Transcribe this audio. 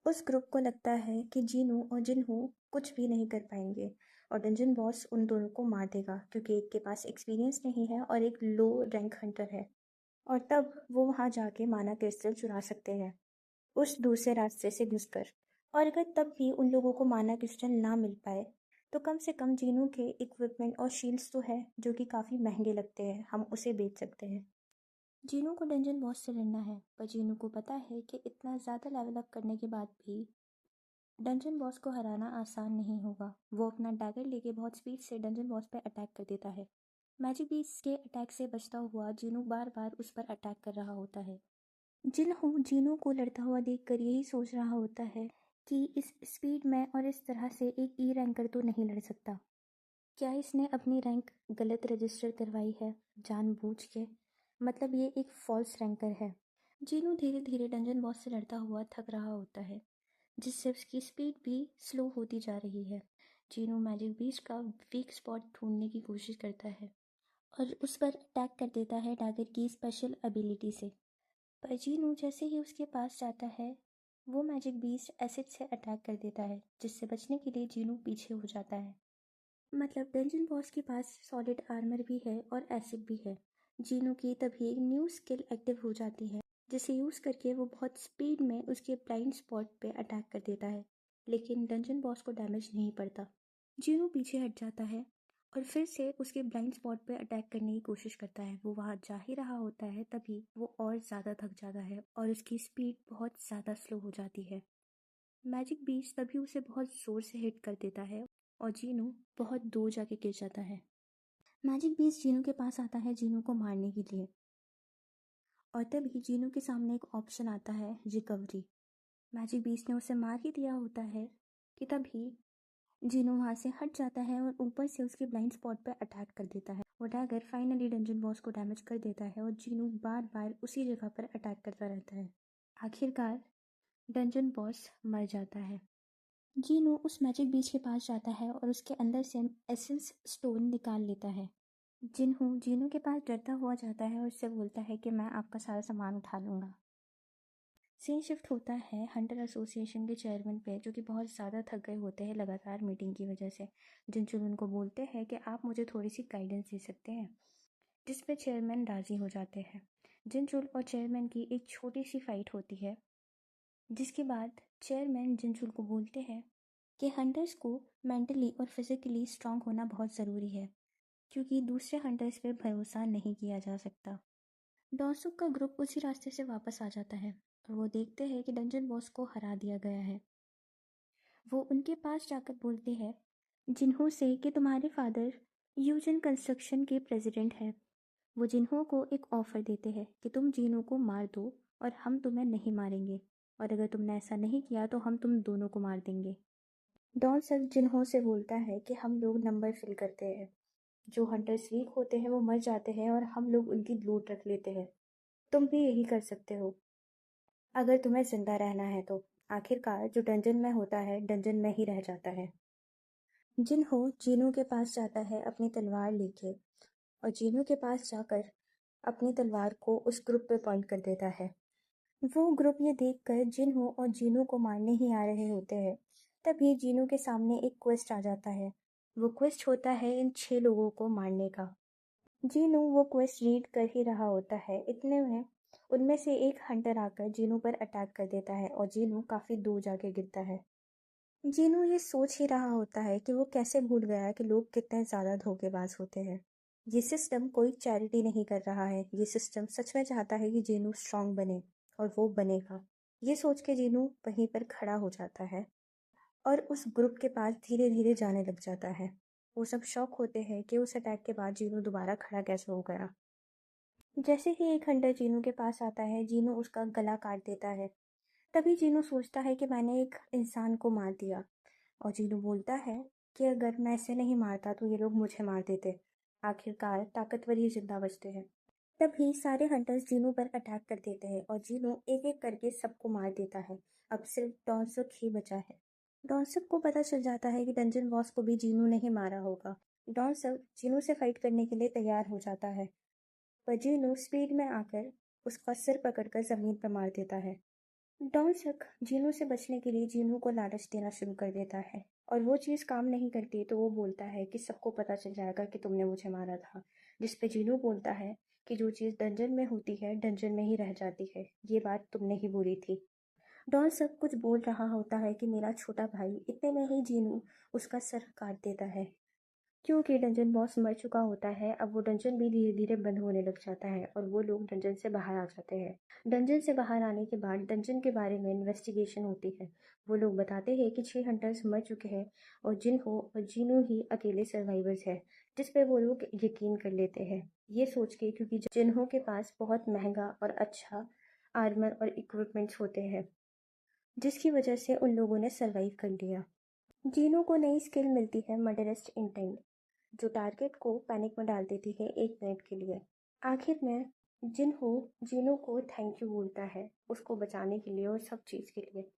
उस ग्रुप को लगता है कि जीनू और जिनहो कुछ भी नहीं कर पाएंगे और डंजन बॉस उन दोनों को मार देगा क्योंकि एक के पास एक्सपीरियंस नहीं है और एक लो रैंक हंटर है। और तब वो वहाँ जाके माना क्रिस्टल चुरा सकते हैं उस दूसरे रास्ते से घुसकर। और अगर तब भी उन लोगों को माना क्रिस्टल ना मिल पाए तो कम से कम जीनू के इक्विपमेंट और शील्ड्स तो है जो कि काफ़ी महंगे लगते हैं, हम उसे बेच सकते हैं। जीनू को डंजन बॉस से लड़ना है पर जीनू को पता है कि इतना ज़्यादा लेवल अप करने के बाद भी डंजन बॉस को हराना आसान नहीं होगा। वो अपना डैगर लेके बहुत स्पीड से डंजन बॉस पर अटैक कर देता है। मैजिक बीस्ट के अटैक से बचता हुआ जीनू बार बार उस पर अटैक कर रहा होता है। जिनहो जीनू को लड़ता हुआ देखकर यही सोच रहा होता है कि इस स्पीड में और इस तरह से एक ई रैंकर तो नहीं लड़ सकता। क्या इसने अपनी रैंक गलत रजिस्टर करवाई है जानबूझ के? मतलब ये एक फॉल्स रैंकर है। जीनू धीरे धीरे डंजन बॉस से लड़ता हुआ थक रहा होता है जिससे उसकी स्पीड भी स्लो होती जा रही है। जीनू मैजिक बीस्ट का वीक स्पॉट ढूंढने की कोशिश करता है और उस पर अटैक कर देता है डैगर की स्पेशल एबिलिटी से। पर जीनू जैसे ही उसके पास जाता है वो मैजिक बीस्ट एसिड से अटैक कर देता है जिससे बचने के लिए जीनू पीछे हो जाता है। मतलब डंजन बॉस के पास सॉलिड आर्मर भी है और एसिड भी है। जीनू की तभी एक न्यू स्किल एक्टिव हो जाती है जिसे यूज़ करके वो बहुत स्पीड में उसके ब्लाइंड स्पॉट पे अटैक कर देता है, लेकिन डंजन बॉस को डैमेज नहीं पड़ता। जीनू पीछे हट जाता है और फिर से उसके ब्लाइंड स्पॉट पे अटैक करने की कोशिश करता है। वो वहाँ जा ही रहा होता है तभी वो और ज़्यादा थक जाता है और उसकी स्पीड बहुत ज़्यादा स्लो हो जाती है। मैजिक बीस्ट तभी उसे बहुत ज़ोर से हिट कर देता है और जीनू बहुत दूर जाके गिर जाता है। मैजिक बीस्ट जीनू के पास आता है जीनू को मारने के लिए और तभी जीनू के सामने एक ऑप्शन आता है रिकवरी। मैजिक बीस्ट ने उसे मार ही दिया होता है कि तभी जीनू वहाँ से हट जाता है और ऊपर से उसके ब्लाइंड स्पॉट पर अटैक कर देता है। वो डैगर फाइनली डंजन बॉस को डैमेज कर देता है और जीनू बार बार उसी जगह पर अटैक करता रहता है। आखिरकार डंजन बॉस मर जाता है। जीनू उस मैजिक बीच के पास जाता है और उसके अंदर से एसेंस स्टोन निकाल लेता है। जिन्हू जीनू के पास डरता हुआ जाता है और उससे बोलता है कि मैं आपका सारा सामान उठा लूँगा। सीन शिफ्ट होता है हंटर एसोसिएशन के चेयरमैन पे जो कि बहुत ज़्यादा थक गए होते हैं लगातार मीटिंग की वजह से। जिनचुल उनको बोलते हैं कि आप मुझे थोड़ी सी गाइडेंस दे सकते हैं, जिस पे चेयरमैन राज़ी हो जाते हैं। जिनचुल और चेयरमैन की एक छोटी सी फाइट होती है जिसके बाद चेयरमैन जिनचुल को बोलते हैं कि हंटर्स को मेंटली और फिजिकली स्ट्रांग होना बहुत ज़रूरी है क्योंकि दूसरे हंटर्स पे भरोसा नहीं किया जा सकता। डॉसुक का ग्रुप उसी रास्ते से वापस आ जाता है और वो देखते हैं कि डंजन बॉस को हरा दिया गया है। वो उनके पास जाकर बोलते हैं जिन्हों से कि तुम्हारे फादर यूजन कंस्ट्रक्शन के प्रेसिडेंट हैं। वो जिन्हों को एक ऑफ़र देते हैं कि तुम जीनों को मार दो और हम तुम्हें नहीं मारेंगे, और अगर तुमने ऐसा नहीं किया तो हम तुम दोनों को मार देंगे। डॉन सर जिन्हों से बोलता है कि हम लोग नंबर फिल करते हैं, जो हंटर्स वीक होते हैं वो मर जाते हैं और हम लोग उनकी लूट रख लेते हैं। तुम भी यही कर सकते हो अगर तुम्हें जिंदा रहना है तो। आखिरकार जो डंजन में होता है डंजन में ही रह जाता है। जिन्हो जीनू के पास जाता है अपनी तलवार लेके और जीनू के पास जाकर अपनी तलवार को उस ग्रुप पे पॉइंट कर देता है। वो ग्रुप ये देखकर जिन्हो और जीनू को मारने ही आ रहे होते हैं तभी जीनू के सामने एक क्वेस्ट आ जाता है। वो क्वेस्ट होता है इन 6 लोगों को मारने का। जीनू वो क्वेस्ट रीड कर ही रहा होता है, इतने में उनमें से एक हंटर आकर जीनू पर अटैक कर देता है और जीनू काफ़ी दूर जाके गिरता है। जीनू ये सोच ही रहा होता है कि वो कैसे भूल गया कि लोग कितने ज़्यादा धोखेबाज होते हैं। ये सिस्टम कोई चैरिटी नहीं कर रहा है, ये सिस्टम सच में चाहता है कि जीनू स्ट्रांग बने और वो बनेगा। ये सोच के जीनू वहीं पर खड़ा हो जाता है और उस ग्रुप के पास धीरे धीरे जाने लग जाता है। वो सब शॉक होते हैं कि उस अटैक के बाद जीनू दोबारा खड़ा कैसे हो गया। जैसे ही एक हंटर जीनू के पास आता है जीनू उसका गला काट देता है। तभी जीनू सोचता है कि मैंने एक इंसान को मार दिया और जीनू बोलता है कि अगर मैं इसे नहीं मारता तो ये लोग मुझे मार देते। आखिरकार ताकतवर ही जिंदा बचते हैं। तभी सारे हंटर्स जीनू पर अटैक कर देते हैं और जीनू एक एक करके सबको मार देता है। अब सिर्फ डॉन्सुक ही बचा है। डॉन्सुक को पता चल जाता है कि डंजन बॉस को भी जीनू ने ही मारा होगा। डॉन्सुक जीनू से फाइट करने के लिए तैयार हो जाता है पर जीनू स्पीड में आकर उसका सिर पकड़कर जमीन पर मार देता है। डॉनसक जीनू से बचने के लिए जीनू को लालच देना शुरू कर देता है और वो चीज़ काम नहीं करती तो वो बोलता है कि सबको पता चल जाएगा कि तुमने मुझे मारा था, जिस पे जीनू बोलता है कि जो चीज़ डंजन में होती है डंजन में ही रह जाती है, ये बात तुमने ही बोली थी। डॉनसक कुछ बोल रहा होता है कि मेरा छोटा भाई, इतने में ही जीनू उसका सर काट देता है। क्योंकि डंजन बॉस मर चुका होता है, अब वो डंजन भी धीरे धीरे बंद होने लग जाता है और वो लोग डंजन से बाहर आ जाते हैं। डंजन से बाहर आने के बाद डंजन के बारे में इन्वेस्टिगेशन होती है। वो लोग बताते हैं कि 6 हंटर्स मर चुके हैं और जिन्हो और जीनू ही अकेले सर्वाइवर्स है, जिस पे वो लोग यकीन कर लेते हैं, ये सोच के क्योंकि जिन्हो के पास बहुत महंगा और अच्छा आर्मर और इक्विपमेंट्स होते हैं, जिसकी वजह से उन लोगों ने सर्वाइव कर लिया। जीनू को नई स्किल मिलती है मर्डरस्ट इंटेंट, जो टारगेट को पैनिक में डाल देती है 1 मिनट के लिए। आखिर में जिन्हो जीनू को थैंक यू बोलता है उसको बचाने के लिए और सब चीज़ के लिए।